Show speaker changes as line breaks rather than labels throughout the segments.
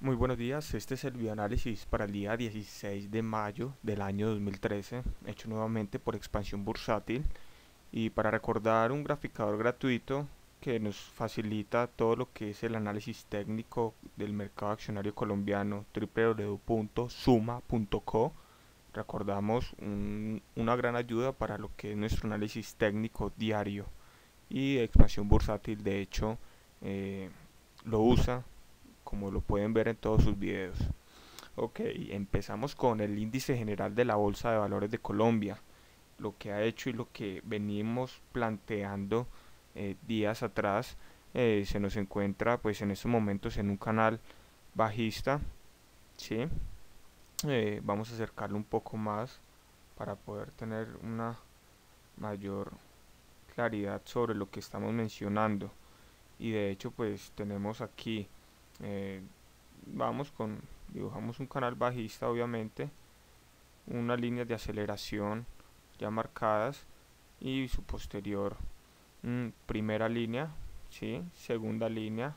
Muy buenos días, este es el videoanálisis para el día 16 de mayo del año 2013, hecho nuevamente por Expansión Bursátil, y para recordar un graficador gratuito que nos facilita todo lo que es el análisis técnico del mercado accionario colombiano, www.suma.co. Recordamos una gran ayuda para lo que es nuestro análisis técnico diario, y Expansión Bursátil de hecho eh, lo usa, como lo pueden ver en todos sus videos. Ok, empezamos con el índice general de la Bolsa de Valores de Colombia, lo que ha hecho y lo que venimos planteando días atrás. Se nos encuentra pues en estos momentos en un canal bajista, ¿sí? Vamos a acercarlo un poco más para poder tener una mayor claridad sobre lo que estamos mencionando. Y de hecho pues tenemos aquí, eh, vamos con, dibujamos un canal bajista obviamente, unas líneas de aceleración ya marcadas y su posterior primera línea, ¿sí? Segunda línea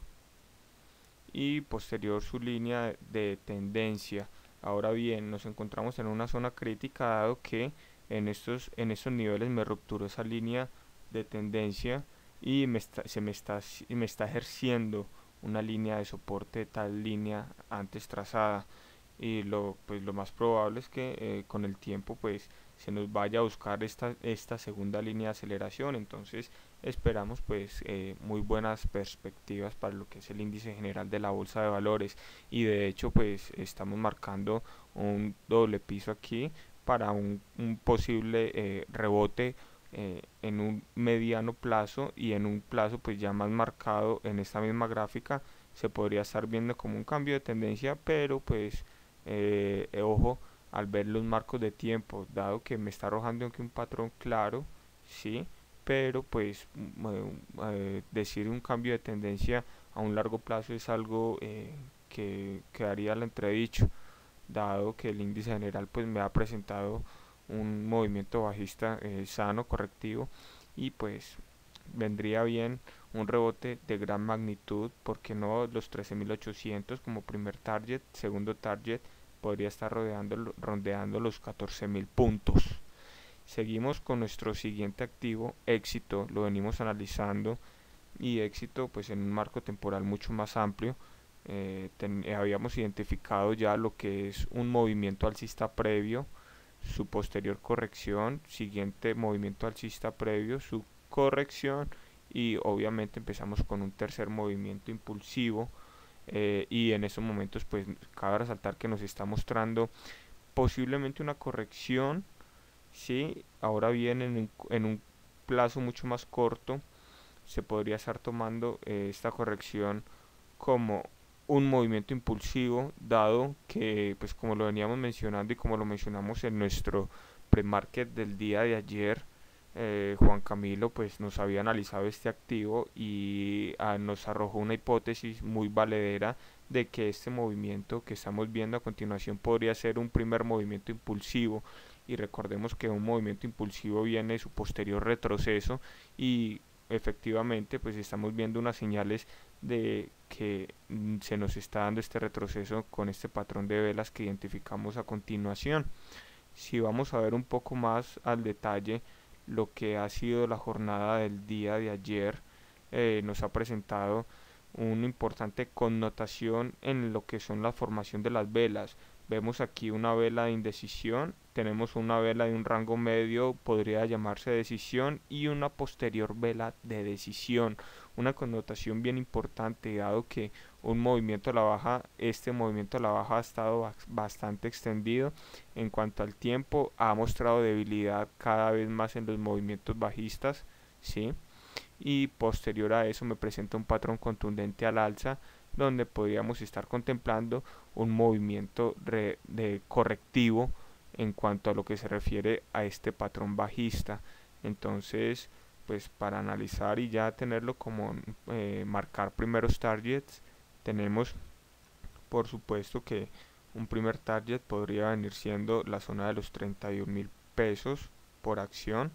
y posterior su línea de tendencia. Ahora bien, nos encontramos en una zona crítica dado que en estos niveles me rupturó esa línea de tendencia y me está ejerciendo una línea de soporte de tal línea antes trazada, y lo más probable es que con el tiempo pues se nos vaya a buscar esta segunda línea de aceleración. Entonces esperamos pues muy buenas perspectivas para lo que es el índice general de la bolsa de valores, y de hecho pues estamos marcando un doble piso aquí para un posible rebote en un mediano plazo, y en un plazo pues ya más marcado en esta misma gráfica se podría estar viendo como un cambio de tendencia, pero pues ojo al ver los marcos de tiempo, dado que me está arrojando aquí un patrón claro, sí, pero pues decir un cambio de tendencia a un largo plazo es algo que quedaría al entredicho, dado que el índice general pues me ha presentado un movimiento bajista sano, correctivo, y pues vendría bien un rebote de gran magnitud, porque no los 13.800 como primer target, segundo target podría estar rondeando los 14.000 puntos. Seguimos con nuestro siguiente activo, Éxito, lo venimos analizando, y Éxito pues en un marco temporal mucho más amplio. Habíamos identificado ya lo que es un movimiento alcista previo, su posterior corrección, siguiente movimiento alcista previo, su corrección, y obviamente empezamos con un tercer movimiento impulsivo, y en esos momentos pues cabe resaltar que nos está mostrando posiblemente una corrección, ¿sí? Ahora bien, en un plazo mucho más corto se podría estar tomando esta corrección como un movimiento impulsivo, dado que pues como lo veníamos mencionando y como lo mencionamos en nuestro pre-market del día de ayer, Juan Camilo pues nos había analizado este activo y nos arrojó una hipótesis muy valedera de que este movimiento que estamos viendo a continuación podría ser un primer movimiento impulsivo, y recordemos que un movimiento impulsivo viene su posterior retroceso, y efectivamente pues estamos viendo unas señales de que se nos está dando este retroceso con este patrón de velas que identificamos a continuación. Si vamos a ver un poco más al detalle lo que ha sido la jornada del día de ayer, nos ha presentado una importante connotación en lo que son la formación de las velas. Vemos aquí una vela de indecisión, tenemos una vela de un rango medio, podría llamarse decisión, y una posterior vela de decisión. Una connotación bien importante, dado que un movimiento a la baja, este movimiento a la baja ha estado bastante extendido en cuanto al tiempo, ha mostrado debilidad cada vez más en los movimientos bajistas, ¿sí? Y posterior a eso me presenta un patrón contundente al alza, donde podríamos estar contemplando un movimiento de correctivo en cuanto a lo que se refiere a este patrón bajista. Entonces pues para analizar y ya tenerlo como marcar primeros targets, tenemos por supuesto que un primer target podría venir siendo la zona de los 31.000 pesos por acción.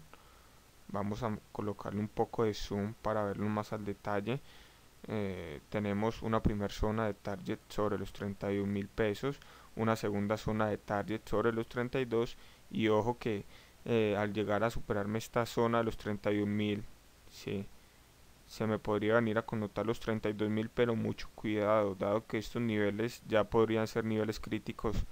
Vamos a colocarle un poco de zoom para verlo más al detalle. tenemos una primera zona de target sobre los 31.000 pesos, una segunda zona de target sobre los 32, y ojo que al llegar a superarme esta zona de los 31.000, sí, se me podría venir a connotar los 32.000, pero mucho cuidado, dado que estos niveles ya podrían ser niveles críticos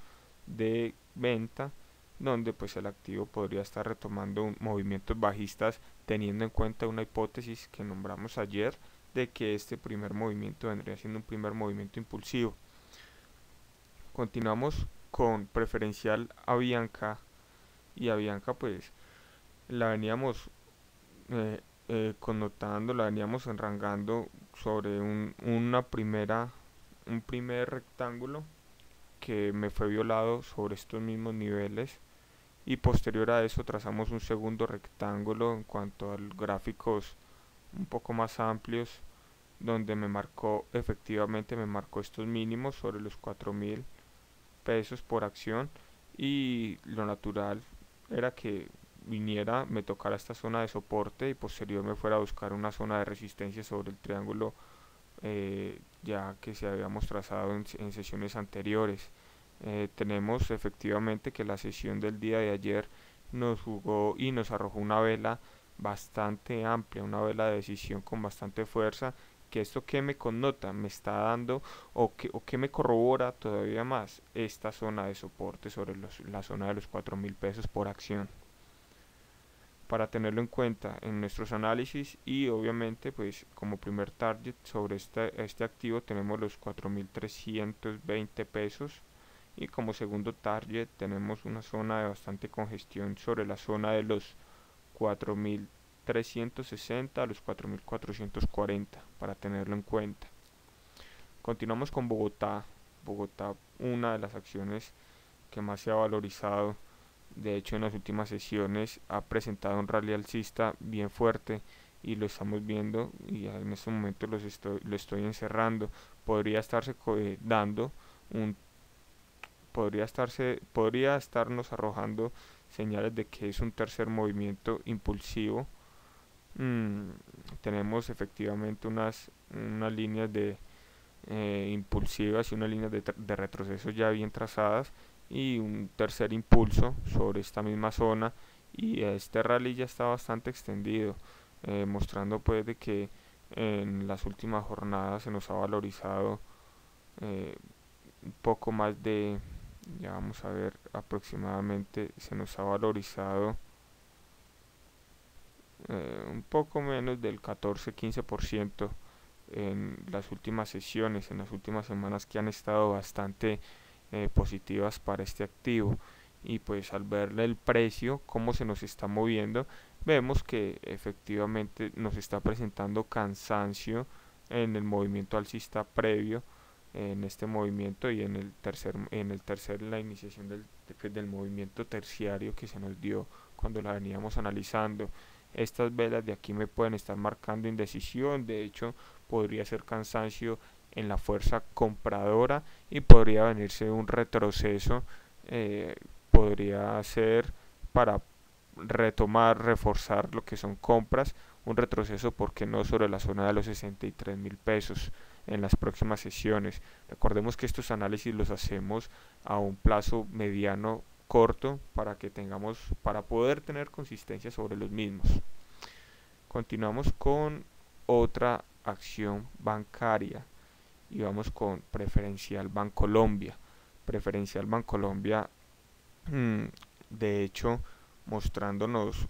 de venta, donde pues el activo podría estar retomando movimientos bajistas, teniendo en cuenta una hipótesis que nombramos ayer de que este primer movimiento vendría siendo un primer movimiento impulsivo. Continuamos con preferencial Avianca, y Avianca pues la veníamos connotando, la veníamos enrangando sobre un primer rectángulo que me fue violado sobre estos mismos niveles, y posterior a eso trazamos un segundo rectángulo en cuanto a gráficos un poco más amplios, donde efectivamente me marcó estos mínimos sobre los 4.000 pesos por acción, y lo natural era que viniera, me tocara esta zona de soporte y posterior me fuera a buscar una zona de resistencia sobre el triángulo ya que se habíamos trazado en sesiones anteriores. Tenemos efectivamente que la sesión del día de ayer nos jugó y nos arrojó una vela bastante amplia, una vela de decisión con bastante fuerza, que esto que me connota, me está dando o que me corrobora todavía más esta zona de soporte sobre la zona de los 4.000 pesos por acción, para tenerlo en cuenta en nuestros análisis. Y obviamente pues como primer target sobre este activo tenemos los 4.320 pesos, y como segundo target tenemos una zona de bastante congestión sobre la zona de los 4.360 a los 4.440, para tenerlo en cuenta. Continuamos con Bogotá. Bogotá, una de las acciones que más se ha valorizado. De hecho, en las últimas sesiones ha presentado un rally alcista bien fuerte, y lo estamos viendo, y en este momento lo estoy encerrando. Podría estarse dando un podría estarnos arrojando señales de que es un tercer movimiento impulsivo. Tenemos efectivamente unas líneas de impulsivas y unas líneas de retroceso ya bien trazadas, y un tercer impulso sobre esta misma zona, y este rally ya está bastante extendido, mostrando pues de que en las últimas jornadas se nos ha valorizado un poco más de, ya vamos a ver, aproximadamente se nos ha valorizado un poco menos del 14-15% en las últimas sesiones, en las últimas semanas, que han estado bastante positivas para este activo. Y pues al verle el precio, cómo se nos está moviendo, vemos que efectivamente nos está presentando cansancio en el movimiento alcista previo, en este movimiento, y la iniciación del movimiento terciario que se nos dio cuando la veníamos analizando. Estas velas de aquí me pueden estar marcando indecisión, de hecho podría ser cansancio en la fuerza compradora, y podría venirse un retroceso, podría ser para retomar, reforzar lo que son compras, un retroceso, porque no, sobre la zona de los 63.000 pesos en las próximas sesiones. Recordemos que estos análisis los hacemos a un plazo mediano corto, para poder tener consistencia sobre los mismos. Continuamos con otra acción bancaria, y vamos con Preferencial Bancolombia. Preferencial Bancolombia, de hecho, mostrándonos,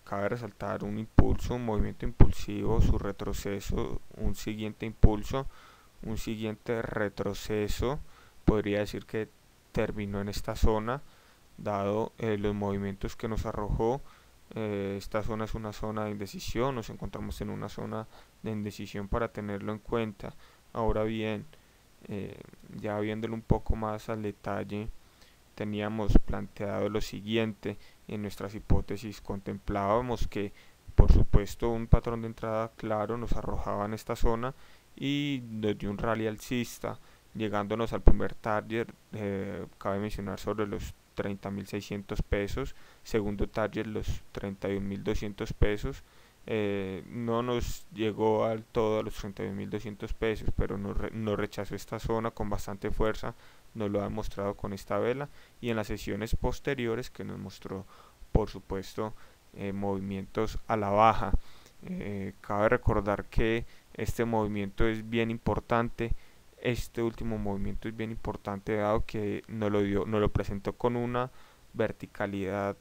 cabe resaltar, un impulso, un movimiento impulsivo, su retroceso, un siguiente impulso, un siguiente retroceso. Podría decir que terminó en esta zona, dado los movimientos que nos arrojó. Esta zona es una zona de indecisión, nos encontramos en una zona de indecisión, para tenerlo en cuenta. Ahora bien, ya viéndolo un poco más al detalle, teníamos planteado lo siguiente: en nuestras hipótesis contemplábamos que, por supuesto, un patrón de entrada claro nos arrojaba en esta zona, y nos dio un rally alcista, llegándonos al primer target, cabe mencionar, sobre los 30.600 pesos, segundo target los 31.200 pesos, no nos llegó al todo a los 32.200 pesos, pero nos rechazó esta zona con bastante fuerza, nos lo han mostrado con esta vela y en las sesiones posteriores que nos mostró, por supuesto, movimientos a la baja. Cabe recordar que este movimiento es bien importante. Este último movimiento es bien importante dado que nos lo presentó con una verticalidad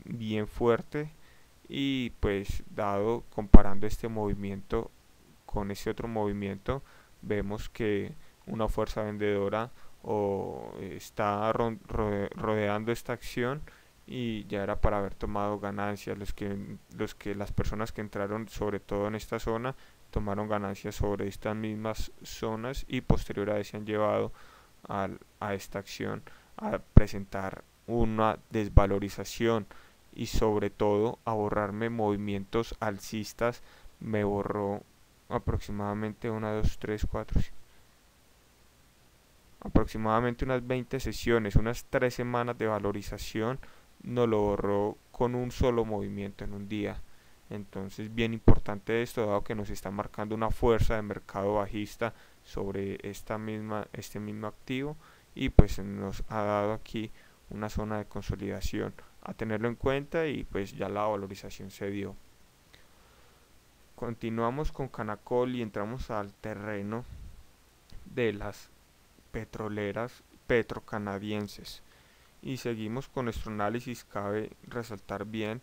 bien fuerte, y pues dado comparando este movimiento con ese otro movimiento, vemos que una fuerza vendedora está rodeando esta acción y ya era para haber tomado ganancias. Las personas que entraron sobre todo en esta zona tomaron ganancias sobre estas mismas zonas y posterior a eso se han llevado a esta acción a presentar una desvalorización y sobre todo a borrarme movimientos alcistas. Me borró aproximadamente aproximadamente unas 20 sesiones, unas 3 semanas de valorización, no lo borró con un solo movimiento en un día. Entonces, bien importante esto, dado que nos está marcando una fuerza de mercado bajista sobre este mismo activo, y pues nos ha dado aquí una zona de consolidación a tenerlo en cuenta, y pues ya la valorización se dio. Continuamos con Canacol y entramos al terreno de las petroleras petrocanadienses y seguimos con nuestro análisis. Cabe resaltar bien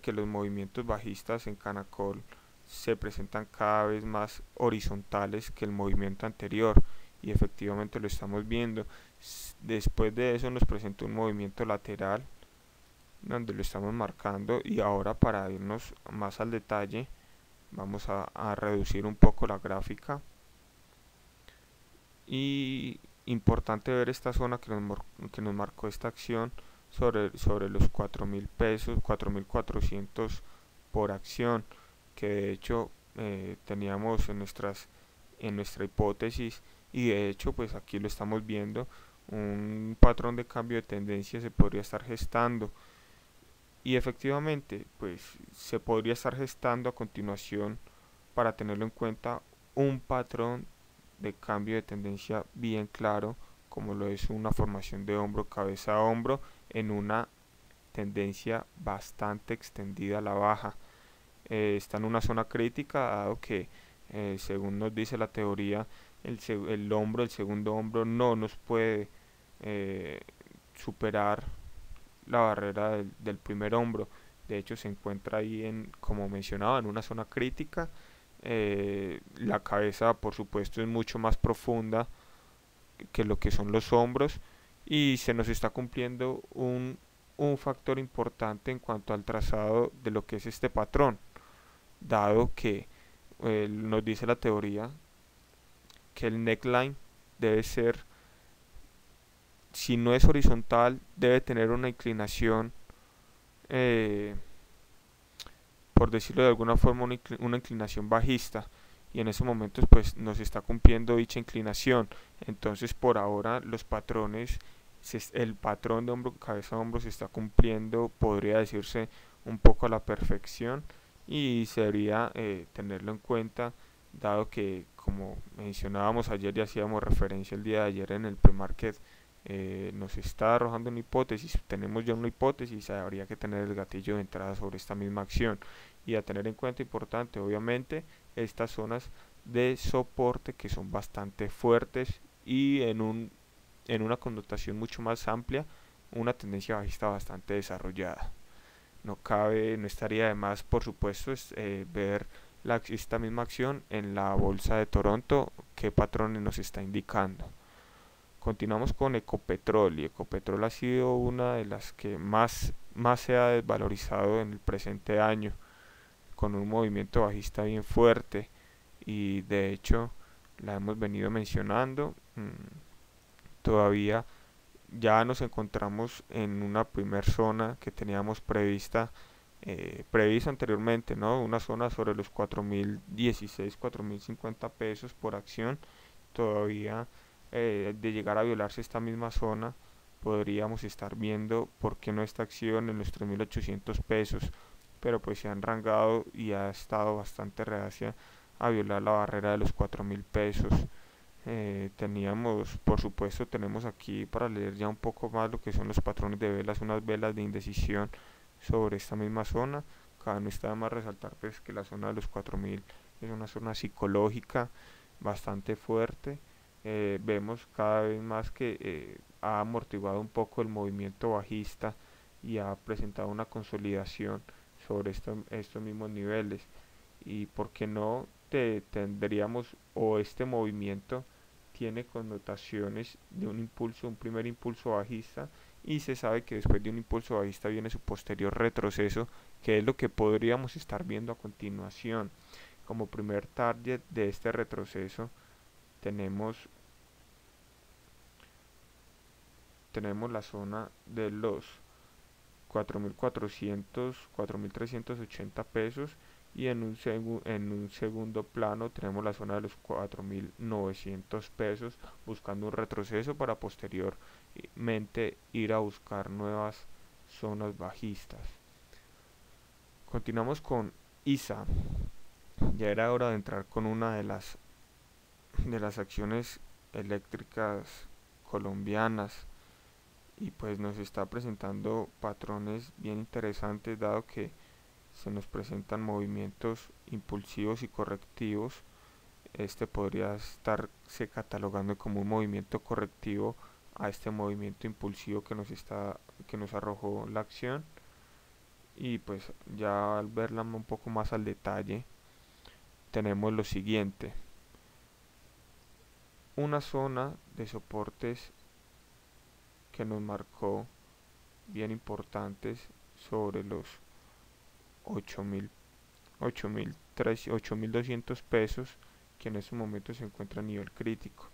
que los movimientos bajistas en Canacol se presentan cada vez más horizontales que el movimiento anterior, y efectivamente lo estamos viendo. Después de eso nos presentó un movimiento lateral donde lo estamos marcando, y ahora para irnos más al detalle vamos a reducir un poco la gráfica. Y importante ver esta zona que nos marcó esta acción sobre los 4.000 pesos, 4.400 por acción, que de hecho teníamos en nuestra hipótesis, y de hecho pues aquí lo estamos viendo. Un patrón de cambio de tendencia se podría estar gestando, y efectivamente pues se podría estar gestando a continuación, para tenerlo en cuenta, un patrón de cambio de tendencia bien claro, como lo es una formación de hombro, cabeza a hombro, en una tendencia bastante extendida a la baja. Está en una zona crítica, dado que según nos dice la teoría, el segundo hombro no nos puede eh, superar la barrera del primer hombro. De hecho se encuentra ahí, como mencionaba, en una zona crítica. La cabeza por supuesto es mucho más profunda que lo que son los hombros, y se nos está cumpliendo un factor importante en cuanto al trazado de lo que es este patrón, dado que nos dice la teoría que el neckline debe ser, si no es horizontal, debe tener una inclinación, eh, por decirlo de alguna forma, una inclinación bajista, y en esos momentos pues nos está cumpliendo dicha inclinación. Entonces por ahora los patrones, el patrón de hombro cabeza hombro se está cumpliendo, podría decirse, un poco a la perfección, y se debería tenerlo en cuenta, dado que, como mencionábamos ayer y hacíamos referencia el día de ayer en el pre-market, nos está arrojando una hipótesis. Tenemos ya una hipótesis, habría que tener el gatillo de entrada sobre esta misma acción, y a tener en cuenta, importante obviamente, estas zonas de soporte que son bastante fuertes, y en una connotación mucho más amplia, una tendencia bajista bastante desarrollada. No estaría de más, por supuesto, ver esta misma acción en la bolsa de Toronto, qué patrones nos está indicando. Continuamos con Ecopetrol, y Ecopetrol ha sido una de las que más se ha desvalorizado en el presente año, con un movimiento bajista bien fuerte, y de hecho la hemos venido mencionando. Todavía ya nos encontramos en una primer zona que teníamos prevista anteriormente, ¿no? Una zona sobre los 4.016, 4.050 pesos por acción. Todavía, de llegar a violarse esta misma zona, podríamos estar viendo por qué no esta acción en los 3.800 pesos. pero pues se han rangado y ha estado bastante reacia a violar la barrera de los 4.000 pesos. Teníamos, por supuesto, tenemos aquí para leer ya un poco más lo que son los patrones de velas, unas velas de indecisión sobre esta misma zona. Acá no está de más resaltar pues que la zona de los 4.000 es una zona psicológica bastante fuerte. Vemos cada vez más que ha amortiguado un poco el movimiento bajista y ha presentado una consolidación sobre estos mismos niveles. Y por qué no tendríamos, o este movimiento tiene connotaciones de un impulso, un primer impulso bajista, y se sabe que después de un impulso bajista viene su posterior retroceso, que es lo que podríamos estar viendo a continuación. Como primer target de este retroceso tenemos la zona de los 4.400, 4.380 pesos, y en un segundo plano tenemos la zona de los 4.900 pesos, buscando un retroceso para posteriormente ir a buscar nuevas zonas bajistas. Continuamos con ISA. Ya era hora de entrar con una de las acciones eléctricas colombianas, y pues nos está presentando patrones bien interesantes, dado que se nos presentan movimientos impulsivos y correctivos. Este podría estarse catalogando como un movimiento correctivo a este movimiento impulsivo que nos arrojó la acción. Y pues ya al verla un poco más al detalle, tenemos lo siguiente: una zona de soportes que nos marcó bien importantes sobre los 8.000, 8.200 pesos, que en este momento se encuentra a nivel crítico.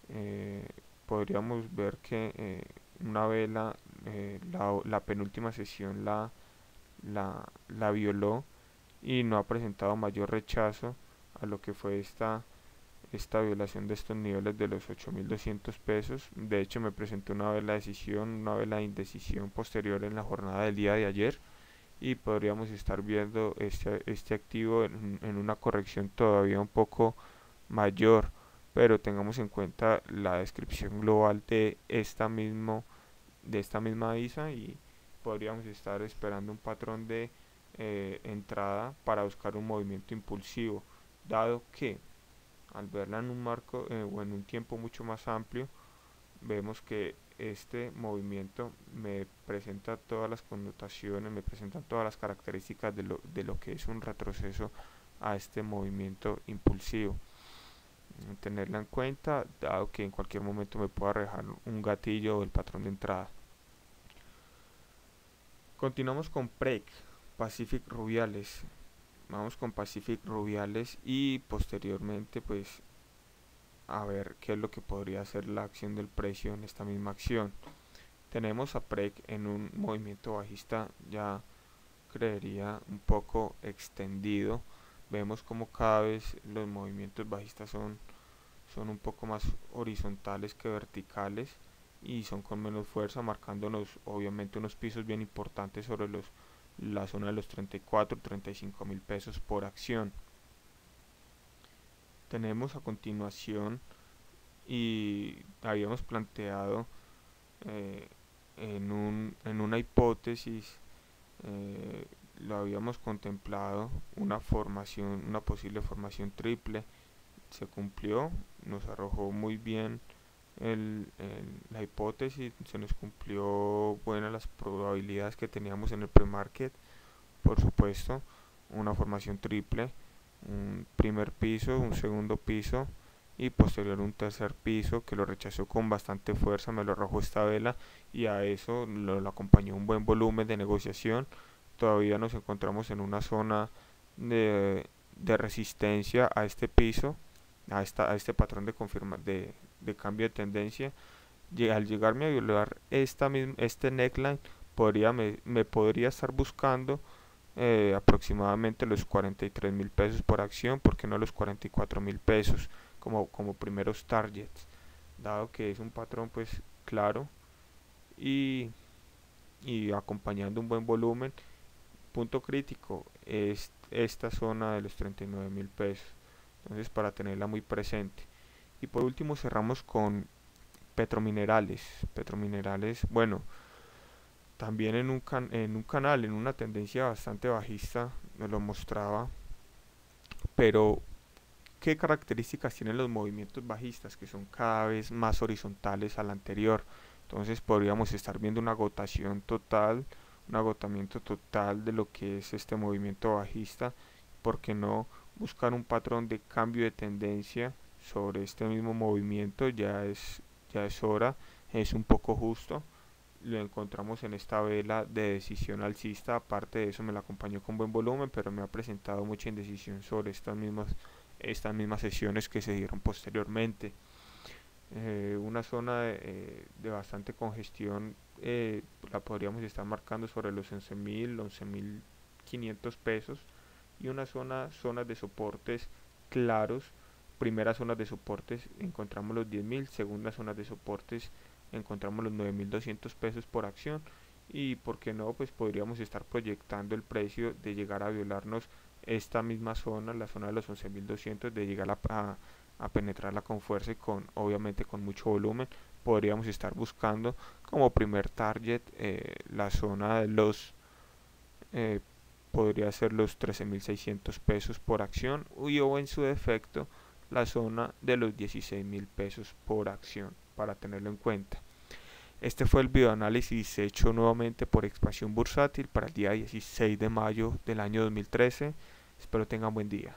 Eh, Podríamos ver que una vela, la penúltima sesión la violó y no ha presentado mayor rechazo a lo que fue esta violación de estos niveles de los 8.200 pesos. De hecho, me presentó una vela de decisión, una vela de indecisión posterior en la jornada del día de ayer, y podríamos estar viendo este activo en una corrección todavía un poco mayor, pero tengamos en cuenta la descripción global de esta misma ISA, y podríamos estar esperando un patrón de entrada para buscar un movimiento impulsivo, dado que al verla en un marco o en un tiempo mucho más amplio, vemos que este movimiento me presenta todas las connotaciones, me presenta todas las características de lo que es un retroceso a este movimiento impulsivo. Tenerla en cuenta, dado que en cualquier momento me pueda dejar un gatillo o el patrón de entrada. Continuamos con PREC, Pacific Rubiales. Vamos con Pacific Rubiales y posteriormente pues a ver qué es lo que podría hacer la acción del precio en esta misma acción. Tenemos a PREC en un movimiento bajista, ya creería un poco extendido. Vemos como cada vez los movimientos bajistas son un poco más horizontales que verticales, y son con menos fuerza, marcándonos obviamente unos pisos bien importantes sobre la zona de los 34, 35.000 pesos por acción. Tenemos a continuación, y habíamos planteado eh, en una hipótesis, lo habíamos contemplado, una posible formación triple. Se cumplió, nos arrojó muy bien la hipótesis, se nos cumplió buenas las probabilidades que teníamos en el pre-market. Por supuesto, una formación triple, un primer piso, un segundo piso y posterior un tercer piso, que lo rechazó con bastante fuerza, me lo arrojó esta vela, y a eso lo acompañó un buen volumen de negociación. Todavía nos encontramos en una zona de resistencia a este piso, a este patrón de cambio de tendencia. Al llegarme a violar este neckline, me podría estar buscando aproximadamente los 43.000 pesos por acción, porque no los 44.000 pesos como primeros targets, dado que es un patrón pues claro y acompañando un buen volumen. punto crítico es esta zona de los 39.000 pesos, entonces para tenerla muy presente. Y por último cerramos con Petrominerales. Petrominerales, bueno, también en un canal, en una tendencia bastante bajista, nos lo mostraba, pero ¿qué características tienen los movimientos bajistas? Que son cada vez más horizontales al anterior. Entonces podríamos estar viendo una agotación total, un agotamiento total de lo que es este movimiento bajista. ¿Por qué no buscar un patrón de cambio de tendencia sobre este mismo movimiento? Ya es hora, es un poco justo. Lo encontramos en esta vela de decisión alcista. Aparte de eso me la acompañó con buen volumen, pero me ha presentado mucha indecisión sobre estas mismas sesiones que se dieron posteriormente. Una zona de bastante congestión, la podríamos estar marcando sobre los 11.000, 11.500 pesos, y zonas de soportes claros. Primeras zonas de soportes encontramos los 10.000, segundas zonas de soportes encontramos los 9.200 pesos por acción, y por qué no, pues podríamos estar proyectando el precio de llegar a violarnos esta misma zona, la zona de los 11.200, de llegar a penetrarla con fuerza y obviamente con mucho volumen. Podríamos estar buscando como primer target la zona de los eh, podría ser los 13.600 pesos por acción, o en su defecto la zona de los 16.000 pesos por acción, para tenerlo en cuenta. Este fue el videoanálisis hecho nuevamente por Expansión Bursátil para el día 16 de mayo del año 2013. Espero tengan buen día.